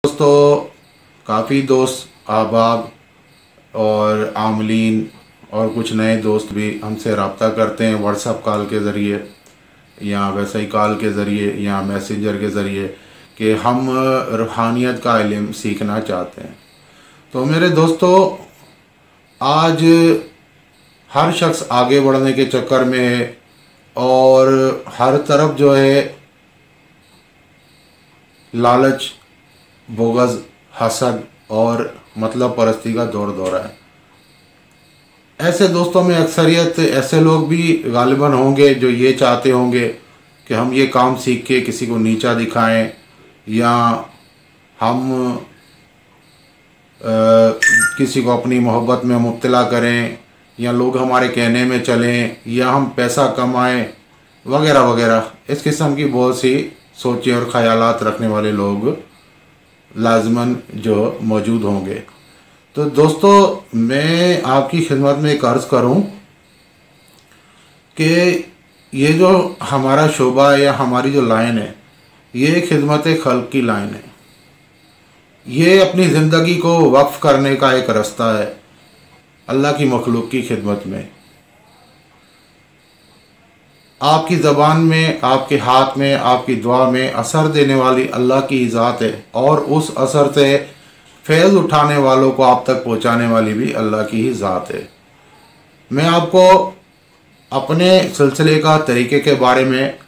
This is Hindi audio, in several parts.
दोस्तों, काफ़ी दोस्त अहबाब और आमलीन और कुछ नए दोस्त भी हमसे रब्ता करते हैं व्हाट्सएप कॉल के ज़रिए या वैसे ही कॉल के ज़रिए या मैसेंजर के ज़रिए कि हम रूहानियत का इल्म सीखना चाहते हैं। तो मेरे दोस्तों, आज हर शख्स आगे बढ़ने के चक्कर में है और हर तरफ जो है लालच, बोगज़, हसद और मतलब परस्ती का दौर दौरा है। ऐसे दोस्तों में अक्सरियत ऐसे लोग भी गालिबन होंगे जो ये चाहते होंगे कि हम ये काम सीख के किसी को नीचा दिखाएं या हम किसी को अपनी मोहब्बत में मुब्तला करें या लोग हमारे कहने में चलें या हम पैसा कमाएं वगैरह वगैरह। इस किस्म की बहुत सी सोचें और ख़यालात रखने वाले लोग लाजमन जो मौजूद होंगे। तो दोस्तों, मैं आपकी खिदमत में एक अर्ज़ करूं कि ये जो हमारा शोबा है या हमारी जो लाइन है, ये खिदमत खल्क़ की लाइन है। ये अपनी ज़िंदगी को वक्फ़ करने का एक रास्ता है अल्लाह की मखलूक की खिदमत में। आपकी ज़बान में, आपके हाथ में, आपकी दुआ में असर देने वाली अल्लाह की ज़ात है और उस असर से फैज़ उठाने वालों को आप तक पहुंचाने वाली भी अल्लाह की ही ज़ात है। मैं आपको अपने सिलसिले का तरीक़े के बारे में,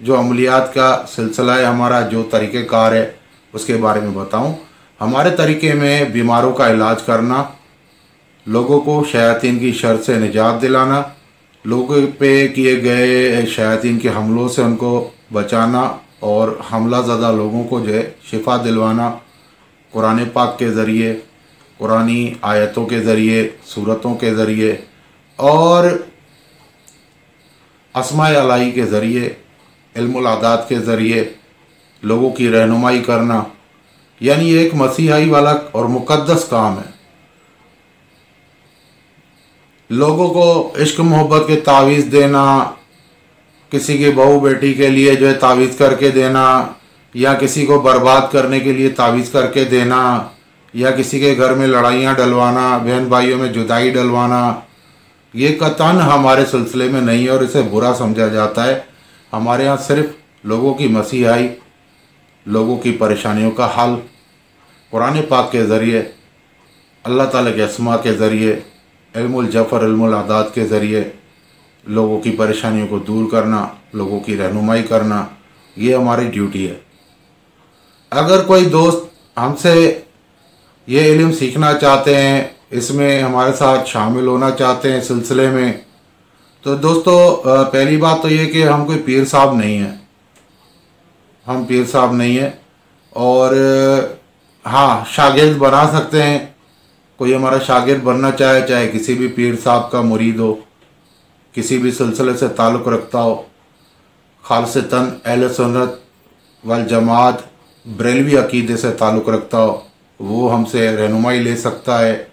जो अमलियात का सिलसिला है हमारा, जो तरीक़ेकार है उसके बारे में बताऊं। हमारे तरीक़े में बीमारों का इलाज करना, लोगों को शयातीन की शर से निजात दिलाना, लोगों पे किए गए शयातीन के हमलों से उनको बचाना और हमला ज़दा लोगों को जो है शिफा दिलवाना, कुरान पाक के ज़रिए, कुरानी आयतों के ज़रिए, सूरतों के ज़रिए और अस्माए अलाई के ज़रिए, इल्मुल आदात के ज़रिए लोगों की रहनुमाई करना। यानी ये एक मसीहाई वाला और मुक़द्दस काम है। लोगों को इश्क मोहब्बत के तावीज़ देना, किसी की बहू बेटी के लिए जो है तावीज़ करके देना या किसी को बर्बाद करने के लिए तावीज़ करके देना या किसी के घर में लड़ाइयाँ डलवाना, बहन भाइयों में जुदाई डलवाना, ये कतन हमारे सिलसिले में नहीं है और इसे बुरा समझा जाता है। हमारे यहाँ सिर्फ लोगों की मसीहाई, लोगों की परेशानियों का हल कुरान पाक के ज़रिए, अल्लाह ताला के अस्मा के ज़रिए, इल्मुल जफ़र, इल्मुल आदात के ज़रिए लोगों की परेशानियों को दूर करना, लोगों की रहनुमाई करना, ये हमारी ड्यूटी है। अगर कोई दोस्त हमसे ये इल्म सीखना चाहते हैं, इसमें हमारे साथ शामिल होना चाहते हैं सिलसिले में, तो दोस्तों पहली बात तो ये कि हम कोई पीर साहब नहीं हैं, हम पीर साहब नहीं हैं। और हाँ, शागिर्द बना सकते हैं। कोई हमारा शागिर्द बनना चाहे, चाहे किसी भी पीर साहब का मुरीद हो, किसी भी सिलसिले से ताल्लुक़ रखता हो, खालिसतन अहले सुन्नत वल जमात बरेलवी अकीदे से ताल्लुक़ रखता हो, वो हमसे रहनुमाई ले सकता है,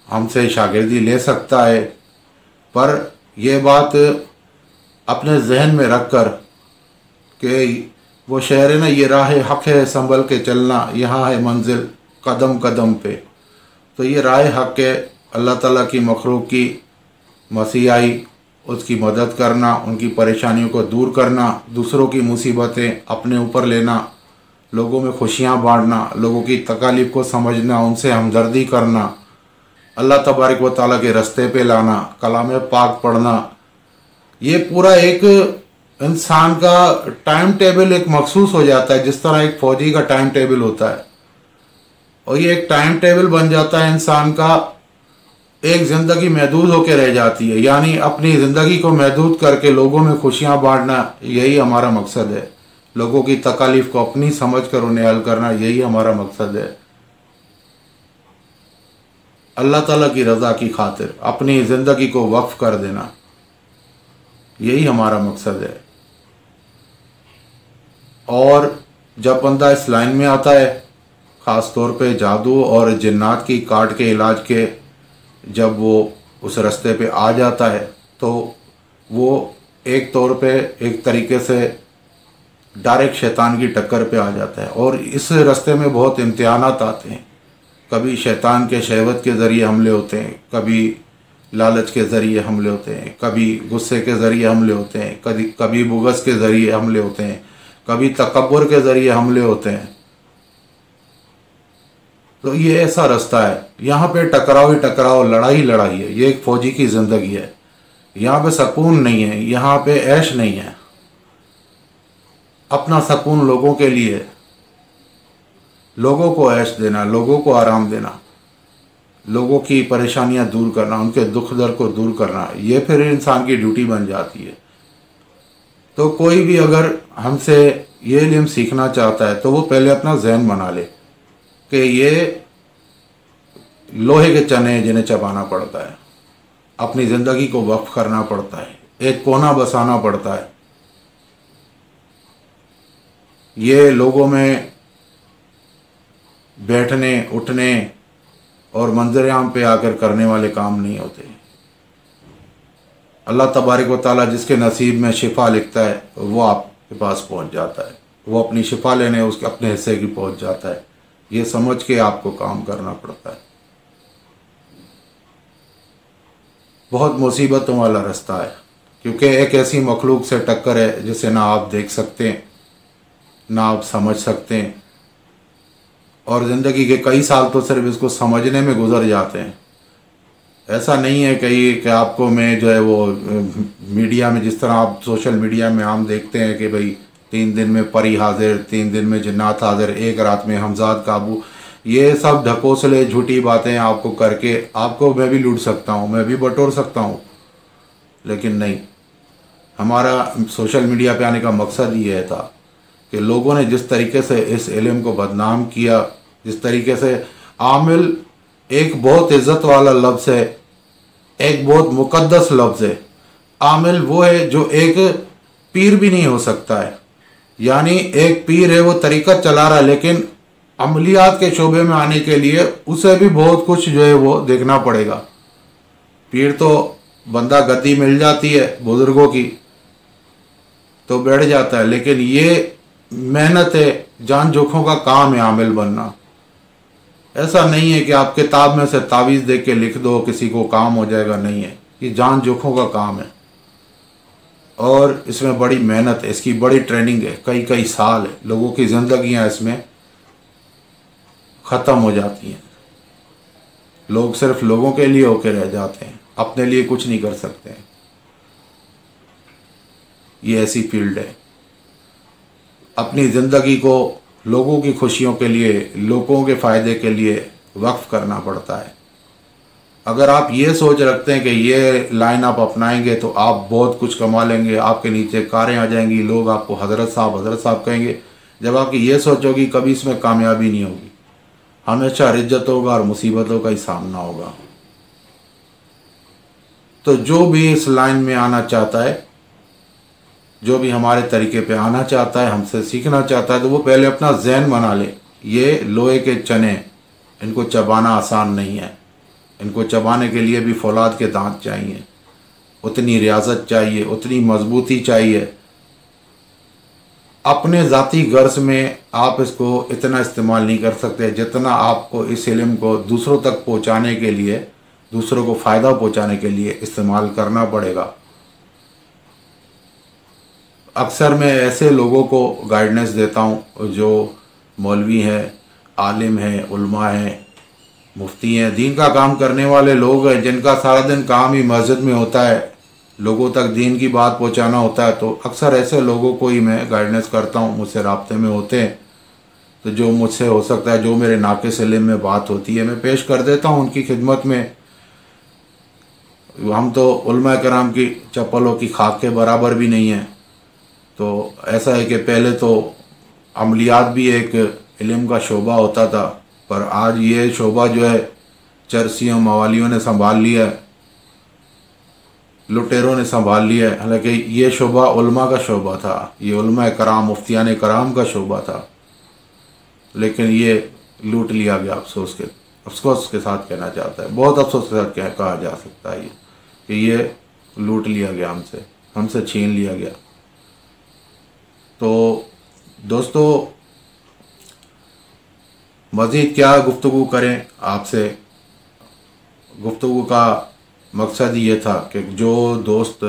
हमसे शागिर्दी ले सकता है। पर यह बात अपने जहन में रख कर कि वो शहर है ना, ये राह हक़ है संभल के चलना, यहाँ है मंजिल कदम कदम पे। तो ये राह हक़ है, अल्लाह ताला की मखलूक की मसीहाई, उसकी मदद करना, उनकी परेशानियों को दूर करना, दूसरों की मुसीबतें अपने ऊपर लेना, लोगों में खुशियाँ बांटना, लोगों की तकालीफ को समझना, उनसे हमदर्दी करना, अल्लाह तबारक व तआला के रास्ते पे लाना, कलाम पाक पढ़ना। ये पूरा एक इंसान का टाइम टेबल एक मखसूस हो जाता है, जिस तरह एक फ़ौजी का टाइम टेबल होता है, और ये एक टाइम टेबल बन जाता है इंसान का। एक ज़िंदगी महदूद होकर रह जाती है, यानी अपनी ज़िंदगी को महदूद करके लोगों में खुशियाँ बांटना, यही हमारा मकसद है। लोगों की तकालीफ को अपनी समझ कर उन्हें हल करना, यही हमारा मकसद है। अल्लाह ताला की रज़ा की खातिर अपनी ज़िंदगी को वक्फ़ कर देना, यही हमारा मकसद है। और जब बंदा इस लाइन में आता है, ख़ास तौर पे जादू और जिन्नात की काट के इलाज के, जब वो उस रास्ते पे आ जाता है तो वो एक तौर पे एक तरीके से डायरेक्ट शैतान की टक्कर पे आ जाता है। और इस रास्ते में बहुत इम्तिहानात आते हैं। कभी शैतान के शहवत के ज़रिए हमले होते हैं, कभी लालच के ज़रिए हमले होते हैं, कभी गुस्से के ज़रिए हमले होते हैं, कभी बुग़्ज़ के ज़रिए हमले होते हैं, कभी तकब्बुर के ज़रिए हमले होते हैं। तो ये ऐसा रास्ता है, यहाँ पे टकराव ही टकराव, लड़ाई लड़ाई है। ये एक फ़ौजी की ज़िंदगी है। यहाँ पे सुकून नहीं है, यहाँ पे ऐश नहीं है। अपना सुकून लोगों के लिए, लोगों को ऐश देना, लोगों को आराम देना, लोगों की परेशानियां दूर करना, उनके दुख दर्द को दूर करना, ये फिर इंसान की ड्यूटी बन जाती है। तो कोई भी अगर हमसे ये इल्म सीखना चाहता है तो वो पहले अपना जहन बना ले कि ये लोहे के चने जिन्हें चबाना पड़ता है, अपनी ज़िंदगी को वक्फ करना पड़ता है, एक कोना बसाना पड़ता है। ये लोगों में बैठने उठने और मंजर आम पे आकर करने वाले काम नहीं होते। अल्लाह तबारक व तआला जिसके नसीब में शिफा लिखता है वो आपके पास पहुंच जाता है, वो अपनी शिफा लेने उसके अपने हिस्से की पहुंच जाता है। ये समझ के आपको काम करना पड़ता है। बहुत मुसीबतों वाला रास्ता है, क्योंकि एक ऐसी मखलूक से टक्कर है जिसे ना आप देख सकते हैं, ना आप समझ सकते हैं, और ज़िंदगी के कई साल तो सिर्फ इसको समझने में गुजर जाते हैं। ऐसा नहीं है कि आपको मैं जो है वो मीडिया में, जिस तरह आप सोशल मीडिया में आम देखते हैं कि भाई 3 दिन में परी हाजिर, 3 दिन में जिन्नात हाजिर, 1 रात में हमजाद काबू, ये सब ढकोसले झूठी बातें आपको करके आपको मैं भी लूट सकता हूँ, मैं भी बटोर सकता हूँ। लेकिन नहीं, हमारा सोशल मीडिया पे आने का मकसद ये था कि लोगों ने जिस तरीके से इस इल्म को बदनाम किया, जिस तरीके से आमिल एक बहुत इज़्ज़त वाला लफ्ज़ है, एक बहुत मुक़द्दस लफ्ज़ है। आमिल वो है जो एक पीर भी नहीं हो सकता है, यानी एक पीर है वो तरीक़त चला रहा है, लेकिन अमलियात के शोबे में आने के लिए उसे भी बहुत कुछ जो है वो देखना पड़ेगा। पीर तो बंदा गद्दी मिल जाती है बुज़ुर्गों की तो बैठ जाता है, लेकिन ये मेहनत है, जान जोखों का काम है आमिल बनना। ऐसा नहीं है कि आप किताब में से तावीज़ देख के लिख दो किसी को काम हो जाएगा, नहीं है। ये जान जोखों का काम है और इसमें बड़ी मेहनत है, इसकी बड़ी ट्रेनिंग है, कई कई साल है। लोगों की ज़िंदगियां इसमें ख़त्म हो जाती हैं। लोग सिर्फ लोगों के लिए होके रह जाते हैं, अपने लिए कुछ नहीं कर सकते हैं। ये ऐसी फील्ड है। अपनी ज़िंदगी को लोगों की खुशियों के लिए, लोगों के फ़ायदे के लिए वक्फ करना पड़ता है। अगर आप ये सोच रखते हैं कि ये लाइन आप अपनाएंगे तो आप बहुत कुछ कमा लेंगे, आपके नीचे कारें आ जाएंगी, लोग आपको हज़रत साहब कहेंगे, जब आपकी ये सोचोगी कभी इसमें कामयाबी नहीं होगी। हमेशा रिज्जत होगा और मुसीबतों का ही सामना होगा। तो जो भी इस लाइन में आना चाहता है, जो भी हमारे तरीके पे आना चाहता है, हमसे सीखना चाहता है, तो वो पहले अपना जहन बना ले। ये लोहे के चने, इनको चबाना आसान नहीं है। इनको चबाने के लिए भी फौलाद के दांत चाहिए, उतनी रियाजत चाहिए, उतनी मजबूती चाहिए। अपने ज़ाती गर्ज में आप इसको इतना इस्तेमाल नहीं कर सकते जितना आपको इस इल्म को दूसरों तक पहुंचाने के लिए, दूसरों को फ़ायदा पहुंचाने के लिए इस्तेमाल करना पड़ेगा। अक्सर मैं ऐसे लोगों को गाइडेंस देता हूँ जो मौलवी हैं, आलिम हैं, उलमा हैं, मुफ्ती हैं, दीन का काम करने वाले लोग हैं, जिनका सारा दिन काम ही मस्जिद में होता है, लोगों तक दीन की बात पहुँचाना होता है। तो अक्सर ऐसे लोगों को ही मैं गाइडेंस करता हूँ, मुझसे राब्ते में होते हैं। तो जो मुझसे हो सकता है, जो मेरे नाक़िस इल्म में बात होती है, मैं पेश कर देता हूँ उनकी खिदमत में। हम तो उलमा कराम की चप्पलों की खाक के बराबर भी नहीं है। तो ऐसा है कि पहले तो अमलियात भी एक इल्म का शोबा होता था, पर आज ये शोबा जो है चरसियों मवालियों ने संभाल लिया है, लुटेरों ने संभाल लिया है। हालांकि ये शोबा उलमा का शोबा था, ये उलमा कराम, मुफ्तियान कराम का शोबा था, लेकिन ये लूट लिया गया। अफसोस के साथ कहना चाहता है, बहुत अफसोस के साथ कहा जा सकता है कि ये लूट लिया गया, हमसे छीन लिया गया। तो दोस्तों, मज़ीद क्या गुफ्तगू करें आपसे। गुफ्तगू का मकसद ये था कि जो दोस्त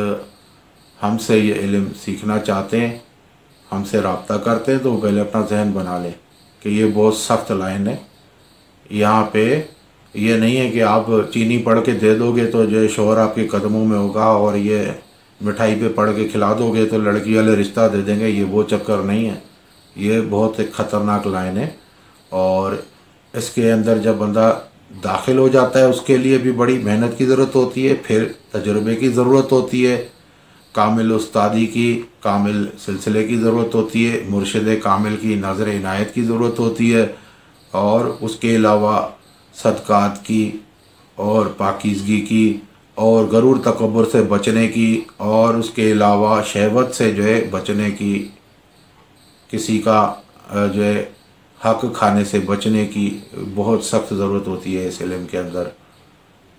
हमसे ये इल्म सीखना चाहते हैं, हमसे रब्ता करते हैं, तो वो पहले अपना जहन बना लें कि ये बहुत सख्त लाइन है। यहाँ पे ये नहीं है कि आप चीनी पढ़ के दे दोगे तो जो शोहर आपके कदमों में होगा, और ये मिठाई पे पढ़ के खिला दोगे तो लड़की वाले रिश्ता दे देंगे। ये वो चक्कर नहीं है। ये बहुत एक ख़तरनाक लाइन है, और इसके अंदर जब बंदा दाखिल हो जाता है उसके लिए भी बड़ी मेहनत की ज़रूरत होती है, फिर तजुर्बे की ज़रूरत होती है, कामिल उस्तादी की, कामिल सिलसिले की ज़रूरत होती है, मुर्शिद कामिल की नज़र इनायत की ज़रूरत होती है, और उसके अलावा सदक़ात की और पाकीज़गी की और गरूर तकब्बुर से बचने की, और उसके अलावा शहवत से जो है बचने की, किसी का जो है हक खाने से बचने की बहुत सख्त ज़रूरत होती है इस इल्म के अंदर।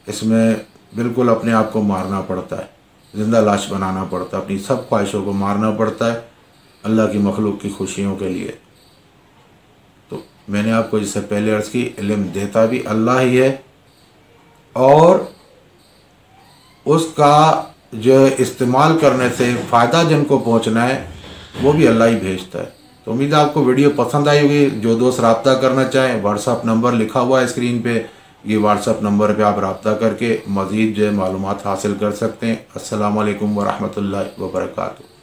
इसमें बिल्कुल अपने आप को मारना पड़ता है, ज़िंदा लाश बनाना पड़ता है, अपनी सब ख्वाहिशों को मारना पड़ता है अल्लाह की मखलूक की खुशियों के लिए। तो मैंने आपको जिससे पहले अर्ज़ की, इल्म देता भी अल्लाह ही है, और उसका जो इस्तेमाल करने से फ़ायदा जिनको पहुँचना है वो भी अल्लाह ही भेजता है। तो उम्मीद है आपको वीडियो पसंद आई होगी। जो दोस्त रब्ता करना चाहें, व्हाट्सअप नंबर लिखा हुआ है स्क्रीन पे, ये व्हाट्सअप नंबर पे आप रब्ता करके मज़ीद जो है मालूमात हासिल कर सकते हैं। अस्सलामु अलैकुम व रहमतुल्लाहि व बरकातुहू।